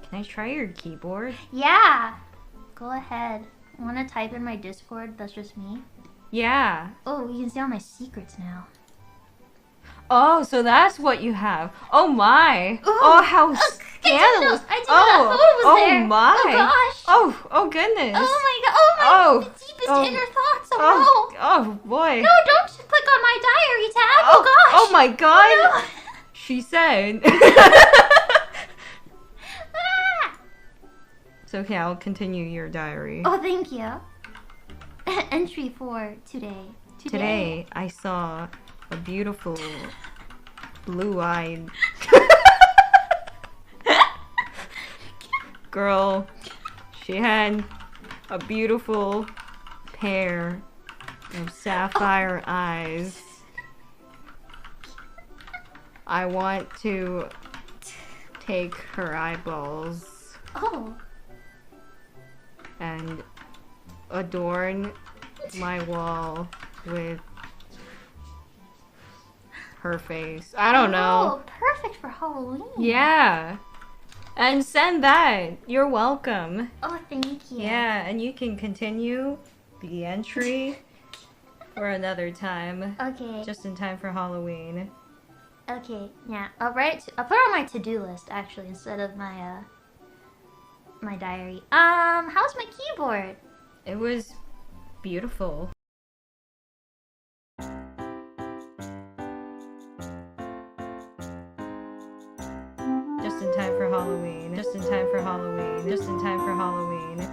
Can I try your keyboard? Yeah. Go ahead. Want to type in my Discord? That's just me. Yeah. Oh, you can see all my secrets now. Oh, so that's what you have. Oh my. Ooh. Oh, how scandalous. I didn't know that photo was there. My. Oh gosh. Oh goodness. Oh my god. Oh my deepest inner thoughts. Oh no. Oh boy. No, don't click on my diary tab. Oh gosh. Oh my god. Oh, no. She said. It's okay, I'll continue your diary. Oh, thank you. Entry for today. Today I saw a beautiful blue-eyed girl. She had a beautiful pair of sapphire eyes. I want to take her eyeballs and adorn my wall with her face. I don't know. Oh, perfect for Halloween. Yeah. And send that. You're welcome. Oh, thank you. Yeah, and you can continue the entry for another time. Okay. Just in time for Halloween. Okay, yeah. I'll put it on my to-do list actually instead of my my diary. How's my keyboard? It was beautiful. Just in time for Halloween. Just in time for Halloween. Just in time for Halloween.